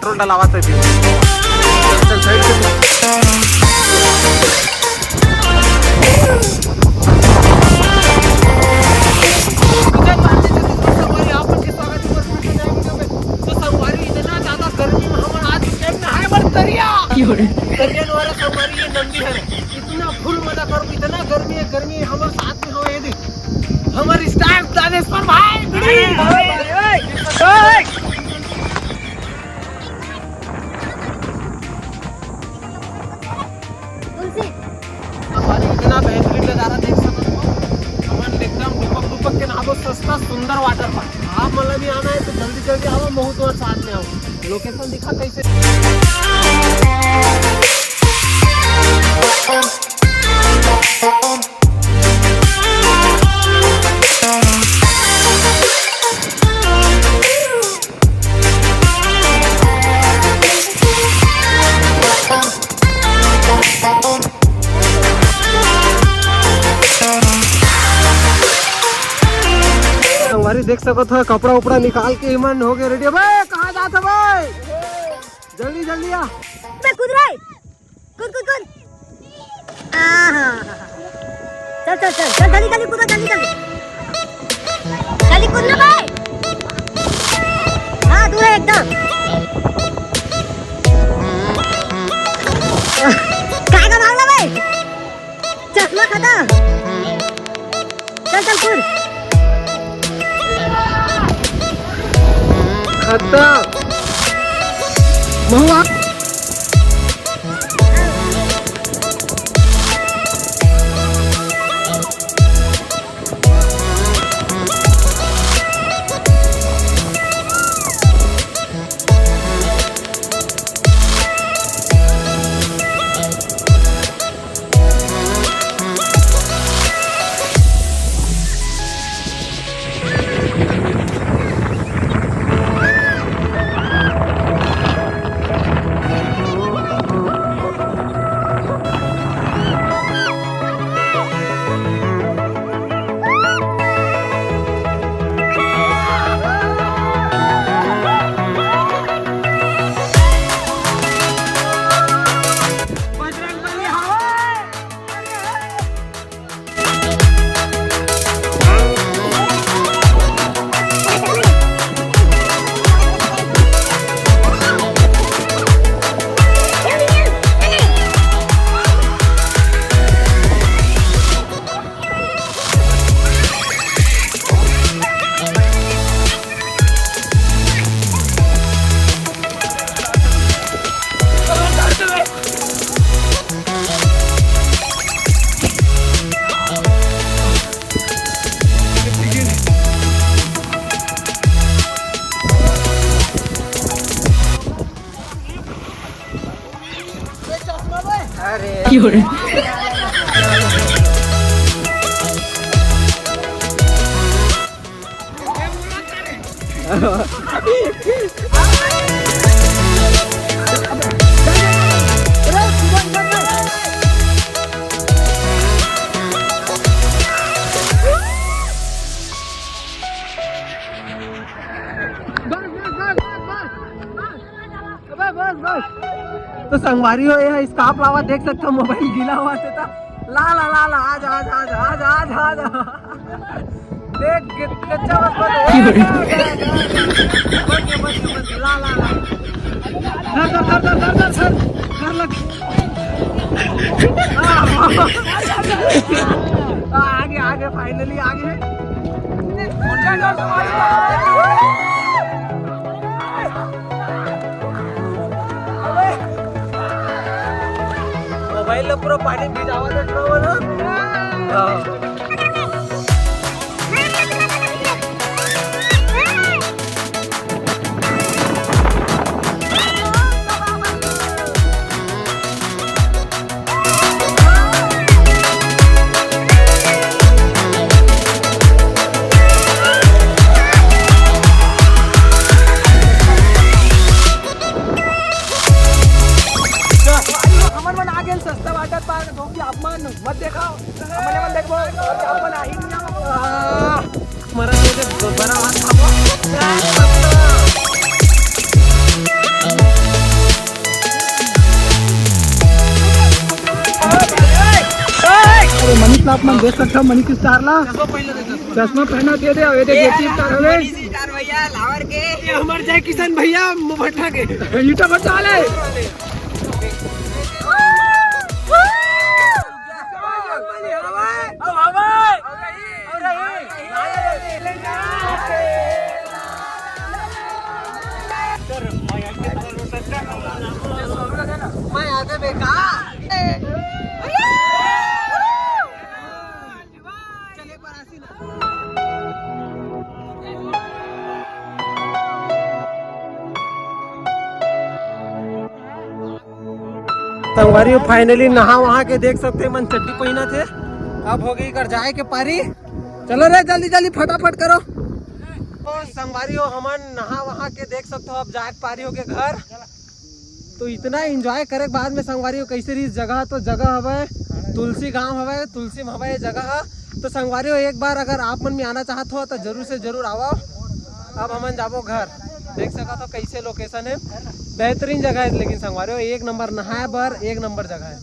Petrol डलावाचं आहे चल side इतना फुल मजा करो, इतना गर्मी है हमारे साथ में हो। ये हमारी स्टार दानेश्वर भाई इतना बेहतरीन नजारा देख सकते हो। अपन एकदम डुपक के नहाबो, सस्ता सुंदर वाटर पार्क। आप मतलब भी आना है तो जल्दी जल्दी आओ, बहुत और साथ में आओ। लोकेशन दिखा कैसे। देख सको था कपड़ा उपड़ा निकाल के ईमान हो गए रेडी। भाई कहाँ जाता भाई, जल्दी जल्दी आ। मैं कूद रहा है, कूद कूद कूद। चल चल चल चल जल्दी जल्दी कूदो, जल्दी जल्दी जल्दी कूदना भाई। हाँ दूर है एकदम। काय का भागला भाई, चश्मा खत्म। चल चल कूद। खत्म महुआ तो संगवारी हो ये स्कार्फ लावा, देख सकते हो मोबाइल गीला हुआ से था। ला ला ला ला आजा आजा आजा आजा आजा आजा देख कच्चा बस ला ला ला सर लग आगे आगे फाइनली आगे मोबाइल पूरा पानी भिजावा देख रहा हो ना। सस्ता वाटत पाहिजे अपमान मत देखाव, देखो आप मन देख सकते हो मनी स्टार ला चश्मा पहले देता चश्मा पहना दे दे ये देसी स्टार हवे भैया लावर के ये हमार जय किशन भैया भट्टा के ईटा बचा ले मैं आगे बेकार चले परासी ना संगवारी फाइनली नहा वहा के देख सकते मन चट्टी पहिना थे अब हो गई कर जाए के पारी चलो रे जल्दी जल्दी फटाफट करो तो संगवारियों हमन नहा वहा के देख सकते हो अब जाए पारी हो के घर तो इतना एंजॉय करे के बाद में संगवारियों कैसे रही जगह तो जगह हवे तुलसी गांव हवे तुलसी में हवे जगह तो संगवारियों एक बार अगर आप मन में आना चाहत हो तो जरूर से जरूर आओ अब हमन जाबो घर देख सका तो कैसे लोकेशन है बेहतरीन जगह है लेकिन संगवारियों एक नंबर नहाए बर एक नंबर जगह है।